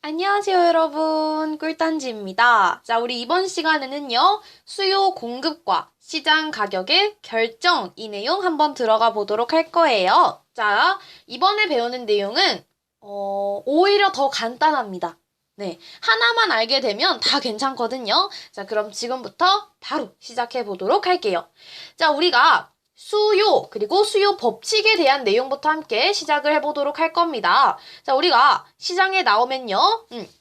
안녕하세요, 여러분. 꿀단지입니다. 자, 우리 이번 시간에는요, 수요 공급과 시장 가격의 결정, 이 내용 한번 들어가 보도록 할 거예요. 자, 이번에 배우는 내용은, 오히려 더 간단합니다. 네. 하나만 알게 되면 다 괜찮거든요. 자, 그럼 지금부터 바로 시작해 보도록 할게요. 자, 우리가 수요, 그리고 수요 법칙에 대한 내용부터 함께 시작을 해보도록 할 겁니다. 자, 우리가 시장에 나오면요,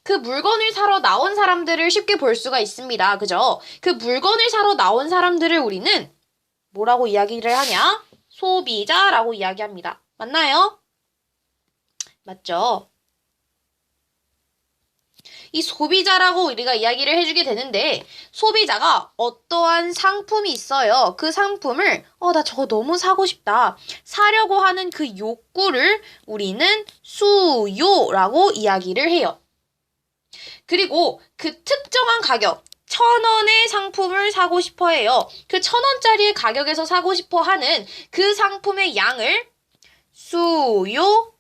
그 물건을 사러 나온 사람들을 쉽게 볼 수가 있습니다. 그죠? 그 물건을 사러 나온 사람들을 우리는 뭐라고 이야기를 하냐? 소비자라고 이야기합니다. 맞나요? 맞죠? 이 소비자라고 우리가 이야기를 해주게 되는데 소비자가 어떠한 상품이 있어요. 그 상품을 나 저거 너무 사고 싶다. 사려고 하는 그 욕구를 우리는 수요라고 이야기를 해요. 그리고 그 특정한 가격 1,000원의 상품을 사고 싶어 해요. 그 1,000원짜리의 가격에서 사고 싶어 하는 그 상품의 양을 수요량이라고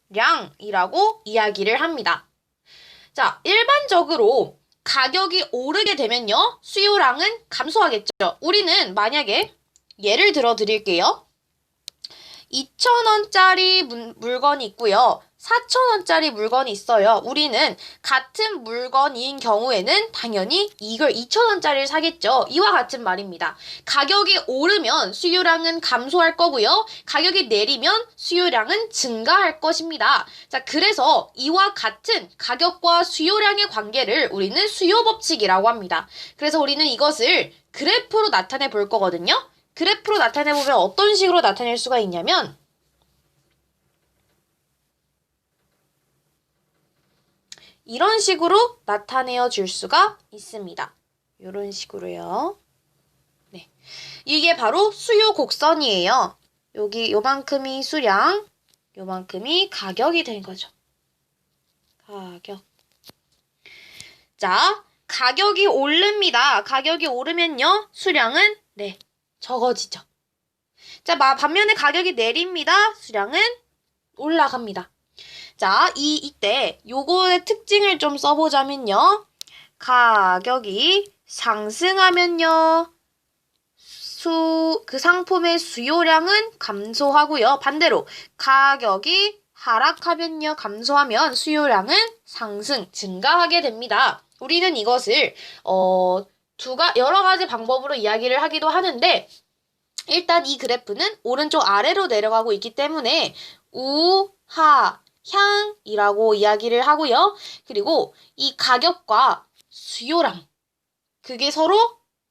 이야기를 합니다. 자, 일반적으로 가격이 오르게 되면요, 수요량은 감소하겠죠. 우리는 만약에 예를 들어 드릴게요. 2,000원짜리 물건이 있고요. 4,000원짜리 물건이 있어요. 우리는 같은 물건인 경우에는 당연히 이걸 2,000원짜리를 사겠죠. 이와 같은 말입니다. 가격이 오르면 수요량은 감소할 거고요. 가격이 내리면 수요량은 증가할 것입니다. 자, 그래서 이와 같은 가격과 수요량의 관계를 우리는 수요 법칙이라고 합니다. 그래서 우리는 이것을 그래프로 나타내 볼 거거든요. 그래프로 나타내보면 어떤 식으로 나타낼 수가 있냐면 이런 식으로 나타내어 줄 수가 있습니다. 이런 식으로요. 네, 이게 바로 수요 곡선이에요. 여기 요만큼이 수량, 요만큼이 가격이 된 거죠. 가격. 자, 가격이 오릅니다. 가격이 오르면요, 수량은 적어지죠. 자, 반면에 가격이 내립니다. 수량은 올라갑니다. 자, 이때 요거의 특징을 좀 써보자면요. 가격이 상승하면요. 그 상품의 수요량은 감소하고요. 반대로 가격이 하락하면요. 감소하면 수요량은 증가하게 됩니다. 우리는 이것을 여러 가지 방법으로 이야기를 하기도 하는데 일단 이 그래프는 오른쪽 아래로 내려가고 있기 때문에 우하향이라고 이야기를 하고요. 그리고 이 가격과 수요량, 그게 서로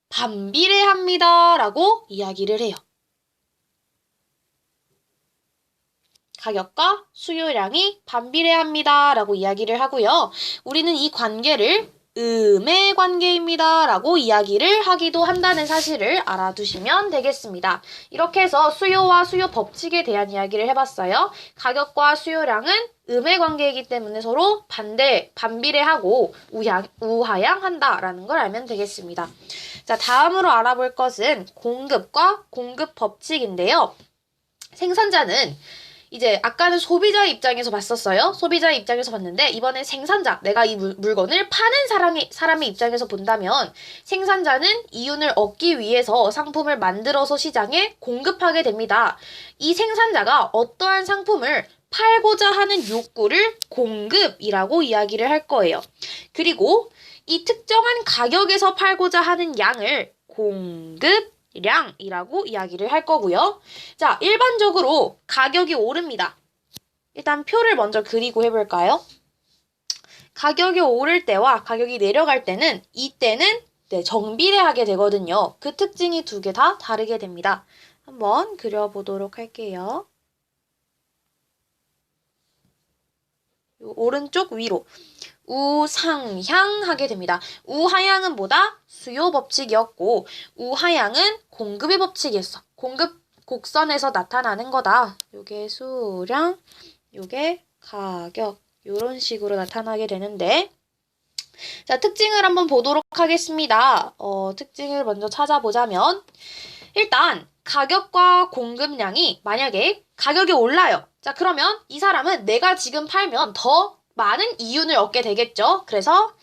반비례합니다 라고 이야기를 해요. 가격과 수요량이 반비례합니다 라고 이야기를 하고요. 우리는 이 관계를 음의 관계입니다 라고 이야기를 하기도 한다는 사실을 알아두시면 되겠습니다. 이렇게 해서 수요와 수요 법칙에 대한 이야기를 해봤어요. 가격과 수요량은 음의 관계이기 때문에 서로 반비례하고 우하향한다라는 걸 알면 되겠습니다. 자, 다음으로 알아볼 것은 공급과 공급 법칙인데요. 생산자는 이제 아까는 소비자의 입장에서 봤었어요. 소비자의 입장에서 봤는데 이번엔 생산자, 내가 이 물건을 파는 사람의 입장에서 본다면 생산자는 이윤을 얻기 위해서 상품을 만들어서 시장에 공급하게 됩니다. 이 생산자가 어떠한 상품을 팔고자 하는 욕구를 공급이라고 이야기를 할 거예요. 그리고 이 특정한 가격에서 팔고자 하는 양을 공급량이라고 이야기를 할 거고요. 자, 일반적으로 가격이 오릅니다. 일단 표를 먼저 그리고 해볼까요? 가격이 오를 때와 가격이 내려갈 때는 이때는 정비례하게 되거든요. 그 특징이 두 개 다 다르게 됩니다. 한번 그려보도록 할게요. 오른쪽 위로 우상향하게 됩니다. 우하향은 뭐다? 수요 법칙이었고 우하향은 공급의 법칙이었어. 공급 곡선에서 나타나는 거다. 요게 수량, 요게 가격, 요런 식으로 나타나게 되는데 자, 특징을 한번 보도록 하겠습니다. 특징을 먼저 찾아보자면 일단 가격과 공급량이 만약에 가격이 올라요. 자, 그러면 이 사람은 내가 지금 팔면 더 많은 이윤을 얻게 되겠죠. 그래서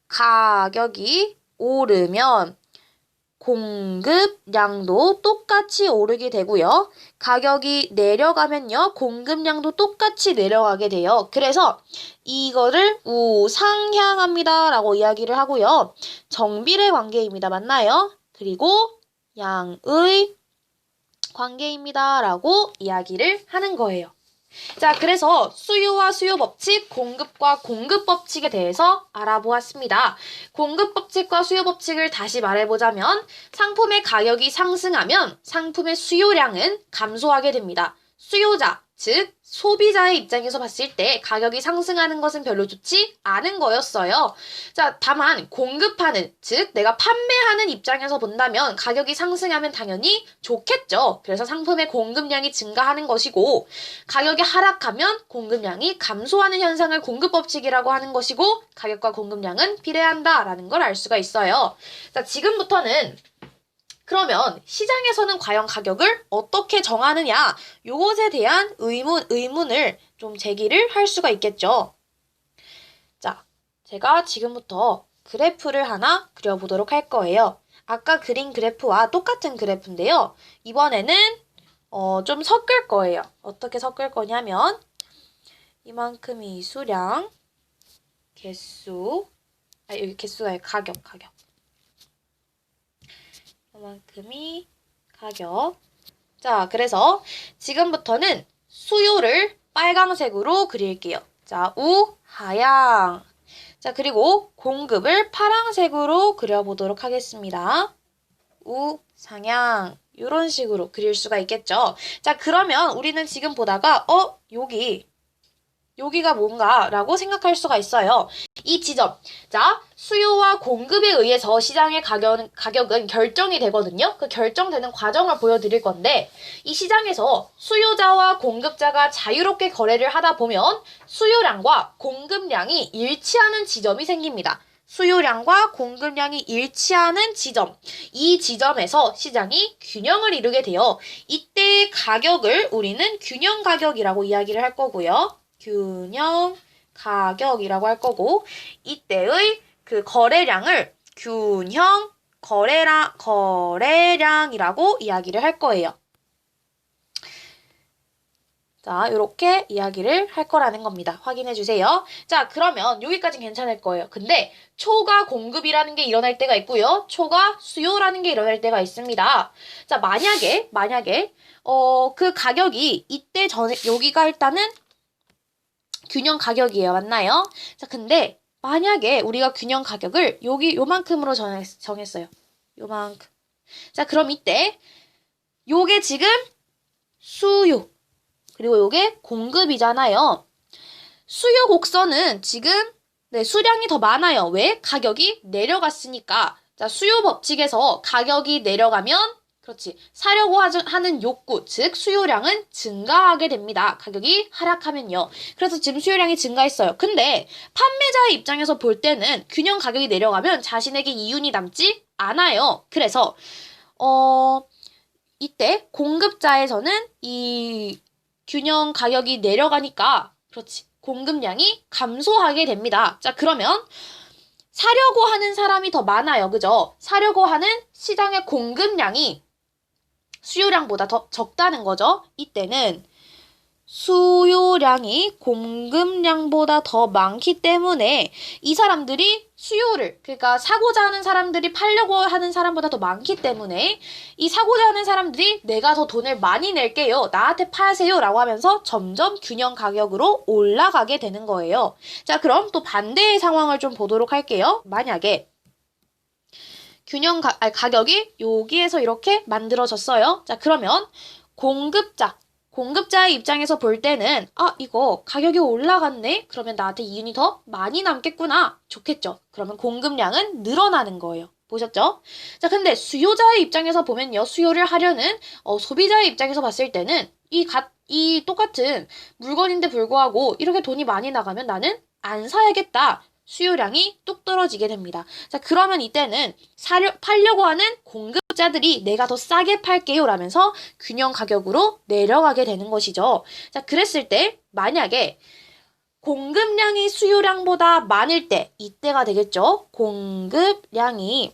가격이 오르면 공급량도 똑같이 오르게 되고요. 가격이 내려가면요. 공급량도 똑같이 내려가게 돼요. 그래서 이거를 우상향합니다 라고 이야기를 하고요. 정비례 관계입니다. 맞나요? 그리고 양의 관계입니다 라고 이야기를 하는 거예요. 자, 그래서 수요와 수요 법칙, 공급과 공급 법칙에 대해서 알아보았습니다. 공급 법칙과 수요 법칙을 다시 말해보자면 상품의 가격이 상승하면 상품의 수요량은 감소하게 됩니다. 수요자, 즉 소비자의 입장에서 봤을 때 가격이 상승하는 것은 별로 좋지 않은 거였어요. 자, 다만 공급하는, 즉 내가 판매하는 입장에서 본다면 가격이 상승하면 당연히 좋겠죠. 그래서 상품의 공급량이 증가하는 것이고 가격이 하락하면 공급량이 감소하는 현상을 공급법칙이라고 하는 것이고 가격과 공급량은 비례한다라는 걸 알 수가 있어요. 자, 지금부터는 그러면 시장에서는 과연 가격을 어떻게 정하느냐? 요것에 대한 의문을 좀 제기를 할 수가 있겠죠. 자, 제가 지금부터 그래프를 하나 그려보도록 할 거예요. 아까 그린 그래프와 똑같은 그래프인데요. 이번에는 좀 섞을 거예요. 어떻게 섞을 거냐면 이만큼이 수량, 개수, 여기 개수가 아니라 가격. 이만큼이 가격. 자, 그래서 지금부터는 수요를 빨강색으로 그릴게요. 자, 하양. 자, 그리고 공급을 파랑색으로 그려보도록 하겠습니다. 상향. 이런 식으로 그릴 수가 있겠죠. 자, 그러면 우리는 지금 보다가 여기가 뭔가라고 생각할 수가 있어요. 이 지점. 자, 수요와 공급에 의해서 시장의 가격은 결정이 되거든요. 그 결정되는 과정을 보여드릴 건데 이 시장에서 수요자와 공급자가 자유롭게 거래를 하다 보면 수요량과 공급량이 일치하는 지점이 생깁니다. 수요량과 공급량이 일치하는 지점. 이 지점에서 시장이 균형을 이루게 돼요. 이때의 가격을 우리는 균형 가격이라고 이야기를 할 거고요. 균형 가격이라고 할 거고 이때의 그 거래량을 균형 거래량이라고 이야기를 할 거예요. 자, 이렇게 이야기를 할 거라는 겁니다. 확인해 주세요. 자, 그러면 여기까지는 괜찮을 거예요. 근데 초과 공급이라는 게 일어날 때가 있고요. 초과 수요라는 게 일어날 때가 있습니다. 자, 만약에 그 가격이 이때 전에 여기가 일단은 균형 가격이에요. 맞나요? 자, 근데 만약에 우리가 균형 가격을 요만큼으로 정했어요. 요만큼. 자, 그럼 이때 요게 지금 수요. 그리고 요게 공급이잖아요. 수요 곡선은 지금 수량이 더 많아요. 왜? 가격이 내려갔으니까. 자, 수요 법칙에서 가격이 내려가면 그렇지. 사려고 하는 욕구, 즉 수요량은 증가하게 됩니다. 가격이 하락하면요. 그래서 지금 수요량이 증가했어요. 근데 판매자의 입장에서 볼 때는 균형 가격이 내려가면 자신에게 이윤이 남지 않아요. 그래서 이때 공급자에서는 이 균형 가격이 내려가니까 그렇지. 공급량이 감소하게 됩니다. 자, 그러면 사려고 하는 사람이 더 많아요. 그죠? 사려고 하는 시장의 공급량이 수요량보다 더 적다는 거죠. 이때는 수요량이 공급량보다 더 많기 때문에 이 사람들이 수요를, 그러니까 사고자 하는 사람들이 팔려고 하는 사람보다 더 많기 때문에 이 사고자 하는 사람들이 내가 더 돈을 많이 낼게요. 나한테 파세요. 라고 하면서 점점 균형 가격으로 올라가게 되는 거예요. 자, 그럼 또 반대의 상황을 좀 보도록 할게요. 만약에 가격이 여기에서 이렇게 만들어졌어요. 자, 그러면 공급자의 입장에서 볼 때는 이거 가격이 올라갔네? 그러면 나한테 이윤이 더 많이 남겠구나. 좋겠죠. 그러면 공급량은 늘어나는 거예요. 보셨죠? 자, 근데 수요자의 입장에서 보면요. 수요를 하려는 소비자의 입장에서 봤을 때는 이 똑같은 물건인데 불구하고 이렇게 돈이 많이 나가면 나는 안 사야겠다. 수요량이 뚝 떨어지게 됩니다. 자, 그러면 이때는 팔려고 하는 공급자들이 내가 더 싸게 팔게요 라면서 균형 가격으로 내려가게 되는 것이죠. 자, 그랬을 때 만약에 공급량이 수요량보다 많을 때, 이때가 되겠죠? 공급량이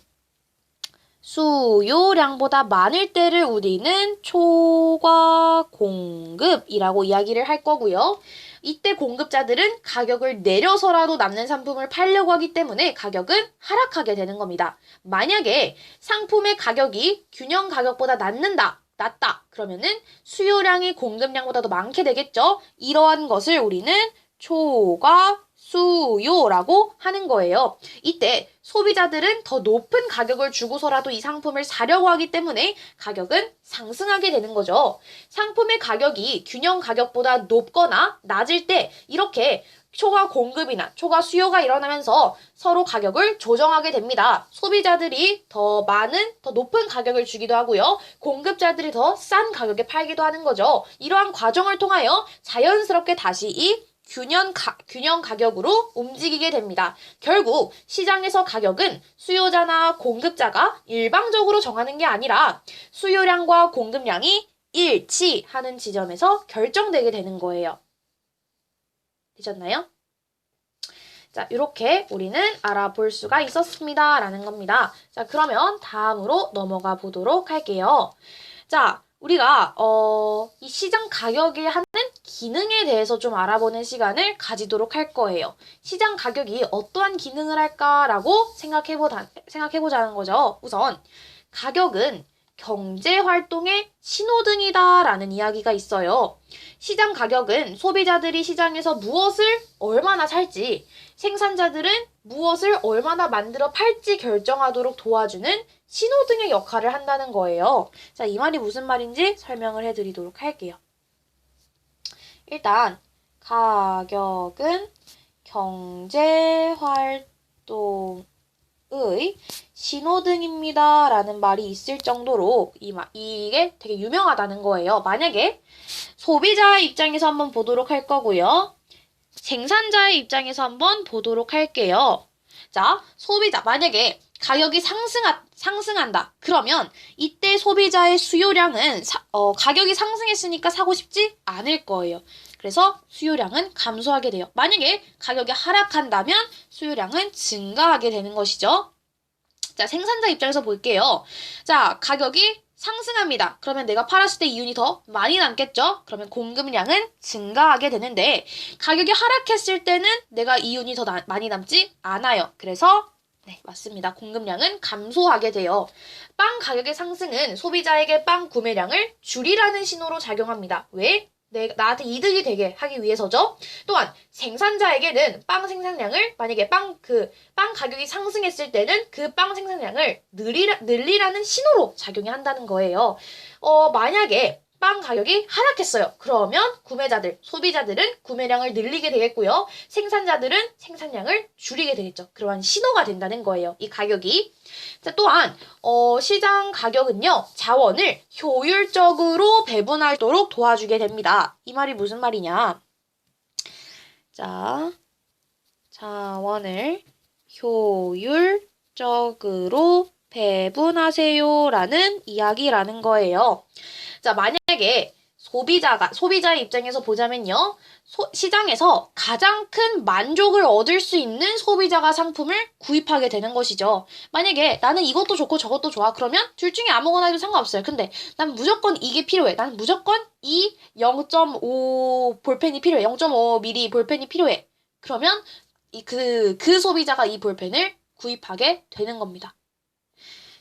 수요량보다 많을 때를 우리는 초과 공급이라고 이야기를 할 거고요. 이때 공급자들은 가격을 내려서라도 남는 상품을 팔려고 하기 때문에 가격은 하락하게 되는 겁니다. 만약에 상품의 가격이 균형 가격보다 낮다. 그러면은 수요량이 공급량보다 더 많게 되겠죠? 이러한 것을 우리는 초과 수요라고 하는 거예요. 이때 소비자들은 더 높은 가격을 주고서라도 이 상품을 사려고 하기 때문에 가격은 상승하게 되는 거죠. 상품의 가격이 균형 가격보다 높거나 낮을 때 이렇게 초과 공급이나 초과 수요가 일어나면서 서로 가격을 조정하게 됩니다. 소비자들이 더 높은 가격을 주기도 하고요. 공급자들이 더 싼 가격에 팔기도 하는 거죠. 이러한 과정을 통하여 자연스럽게 다시 이 균형 가격으로 움직이게 됩니다. 결국 시장에서 가격은 수요자나 공급자가 일방적으로 정하는 게 아니라 수요량과 공급량이 일치하는 지점에서 결정되게 되는 거예요. 되셨나요? 자, 이렇게 우리는 알아볼 수가 있었습니다. 라는 겁니다. 자, 그러면 다음으로 넘어가 보도록 할게요. 자, 우리가 이 시장 가격이 하는 기능에 대해서 좀 알아보는 시간을 가지도록 할 거예요. 시장 가격이 어떠한 기능을 할까라고 생각해보자는 거죠. 우선 가격은 경제활동의 신호등이다라는 이야기가 있어요. 시장 가격은 소비자들이 시장에서 무엇을 얼마나 살지, 생산자들은 무엇을 얼마나 만들어 팔지 결정하도록 도와주는 신호등의 역할을 한다는 거예요. 자, 이 말이 무슨 말인지 설명을 해드리도록 할게요. 일단 가격은 경제활동의 신호등입니다 라는 말이 있을 정도로 이게 되게 유명하다는 거예요. 만약에 소비자의 입장에서 한번 보도록 할 거고요. 생산자의 입장에서 한번 보도록 할게요. 자, 소비자, 만약에 가격이 상승한다. 그러면 이때 소비자의 수요량은 가격이 상승했으니까 사고 싶지 않을 거예요. 그래서 수요량은 감소하게 돼요. 만약에 가격이 하락한다면 수요량은 증가하게 되는 것이죠. 자, 생산자 입장에서 볼게요. 자, 가격이 상승합니다. 그러면 내가 팔았을 때 이윤이 더 많이 남겠죠? 그러면 공급량은 증가하게 되는데 가격이 하락했을 때는 내가 이윤이 더 많이 남지 않아요. 그래서 네, 맞습니다. 공급량은 감소하게 돼요. 빵 가격의 상승은 소비자에게 빵 구매량을 줄이라는 신호로 작용합니다. 왜? 나한테 이득이 되게 하기 위해서죠. 또한 생산자에게는 빵 생산량을 만약에 빵 가격이 상승했을 때는 그 빵 생산량을 늘리라는 신호로 작용이 한다는 거예요. 만약에 빵 가격이 하락했어요. 그러면 소비자들은 구매량을 늘리게 되겠고요. 생산자들은 생산량을 줄이게 되겠죠. 그러한 신호가 된다는 거예요. 이 가격이. 자, 또한 시장 가격은요. 자원을 효율적으로 배분하도록 도와주게 됩니다. 이 말이 무슨 말이냐? 자, 자원을 효율적으로 배분하세요라는 이야기라는 거예요. 자, 만약에 소비자의 입장에서 보자면요. 시장에서 가장 큰 만족을 얻을 수 있는 소비자가 상품을 구입하게 되는 것이죠. 만약에 나는 이것도 좋고 저것도 좋아. 그러면 둘 중에 아무거나 해도 상관없어요. 근데 난 무조건 이게 필요해. 난 무조건 이 0.5 볼펜이 필요해. 0.5mm 볼펜이 필요해. 그러면 그 소비자가 이 볼펜을 구입하게 되는 겁니다.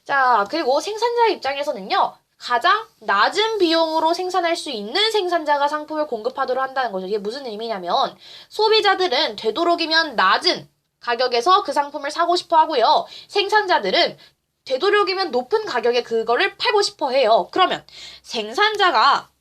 자, 그리고 생산자 입장에서는요. 가장 낮은 비용으로 생산할 수 있는 생산자가 상품을 공급하도록 한다는 거죠. 이게 무슨 의미냐면 소비자들은 되도록이면 낮은 가격에서 그 상품을 사고 싶어 하고요. 생산자들은 되도록이면 높은 가격에 그거를 팔고 싶어 해요. 그러면 생산자가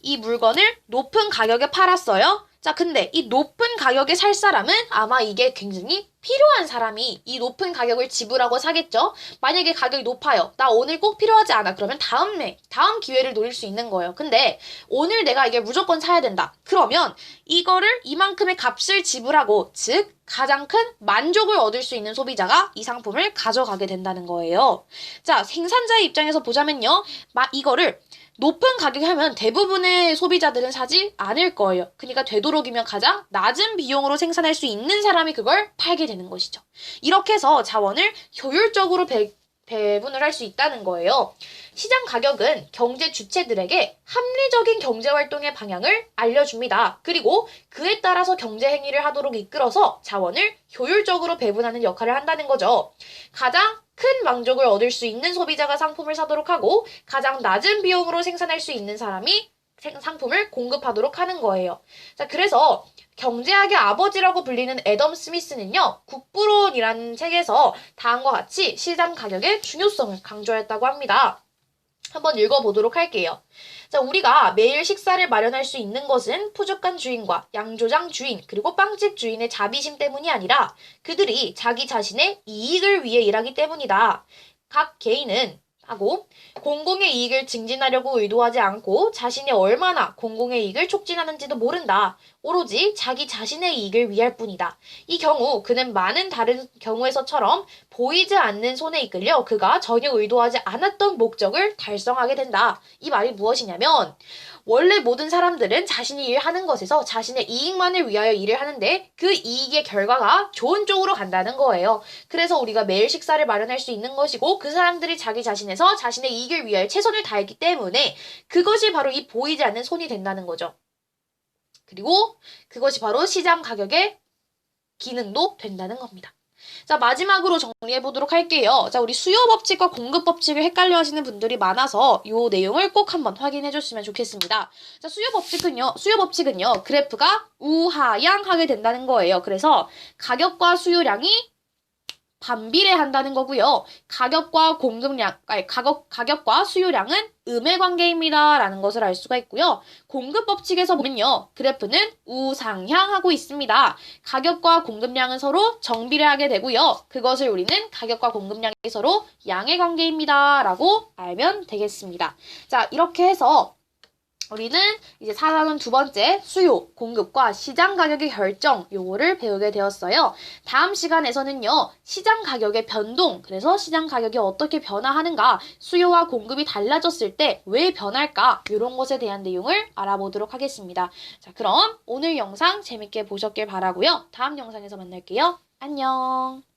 이 물건을 높은 가격에 팔았어요. 자, 근데 이 높은 가격에 살 사람은 아마 이게 굉장히 필요한 사람이 이 높은 가격을 지불하고 사겠죠? 만약에 가격이 높아요. 나 오늘 꼭 필요하지 않아. 그러면 다음 기회를 노릴 수 있는 거예요. 근데 오늘 내가 이게 무조건 사야 된다. 그러면 이거를 이만큼의 값을 지불하고, 즉 가장 큰 만족을 얻을 수 있는 소비자가 이 상품을 가져가게 된다는 거예요. 자, 생산자의 입장에서 보자면요. 이거를 높은 가격에 하면 대부분의 소비자들은 사지 않을 거예요. 그러니까 되도록이면 가장 낮은 비용으로 생산할 수 있는 사람이 그걸 팔게 되는 것이죠. 이렇게 해서 자원을 효율적으로 배분을 할 수 있다는 거예요. 시장 가격은 경제 주체들에게 합리적인 경제 활동의 방향을 알려줍니다. 그리고 그에 따라서 경제 행위를 하도록 이끌어서 자원을 효율적으로 배분하는 역할을 한다는 거죠. 가장 큰 만족을 얻을 수 있는 소비자가 상품을 사도록 하고 가장 낮은 비용으로 생산할 수 있는 사람이 상품을 공급하도록 하는 거예요. 자, 그래서 경제학의 아버지라고 불리는 애덤 스미스는요, 국부론이라는 책에서 다음과 같이 시장 가격의 중요성을 강조했다고 합니다. 한번 읽어보도록 할게요. 자, 우리가 매일 식사를 마련할 수 있는 것은 푸주간 주인과 양조장 주인, 그리고 빵집 주인의 자비심 때문이 아니라 그들이 자기 자신의 이익을 위해 일하기 때문이다. 각 개인은 하고 공공의 이익을 증진하려고 의도하지 않고 자신이 얼마나 공공의 이익을 촉진하는지도 모른다. 오로지 자기 자신의 이익을 위할 뿐이다. 이 경우 그는 많은 다른 경우에서처럼 보이지 않는 손에 이끌려 그가 전혀 의도하지 않았던 목적을 달성하게 된다. 이 말이 무엇이냐면 원래 모든 사람들은 자신이 일하는 것에서 자신의 이익만을 위하여 일을 하는데 그 이익의 결과가 좋은 쪽으로 간다는 거예요. 그래서 우리가 매일 식사를 마련할 수 있는 것이고 그 사람들이 자기 자신에서 자신의 이익을 위하여 최선을 다했기 때문에 그것이 바로 이 보이지 않는 손이 된다는 거죠. 그리고 그것이 바로 시장 가격의 기능도 된다는 겁니다. 자, 마지막으로 정리해 보도록 할게요. 자, 우리 수요 법칙과 공급 법칙을 헷갈려 하시는 분들이 많아서 이 내용을 꼭 한번 확인해 줬으면 좋겠습니다. 자, 수요 법칙은요, 그래프가 우하향하게 된다는 거예요. 그래서 가격과 수요량이 반비례한다는 거고요. 가격과 수요량은 음의 관계입니다. 라는 것을 알 수가 있고요. 공급 법칙에서 보면요. 그래프는 우상향하고 있습니다. 가격과 공급량은 서로 정비례하게 되고요. 그것을 우리는 가격과 공급량이 서로 양의 관계입니다. 라고 알면 되겠습니다. 자, 이렇게 해서 우리는 이제 4단원 두 번째 수요, 공급과 시장 가격의 결정 요거를 배우게 되었어요. 다음 시간에서는요. 시장 가격의 변동, 그래서 시장 가격이 어떻게 변화하는가, 수요와 공급이 달라졌을 때 왜 변할까 이런 것에 대한 내용을 알아보도록 하겠습니다. 자, 그럼 오늘 영상 재밌게 보셨길 바라고요. 다음 영상에서 만날게요. 안녕.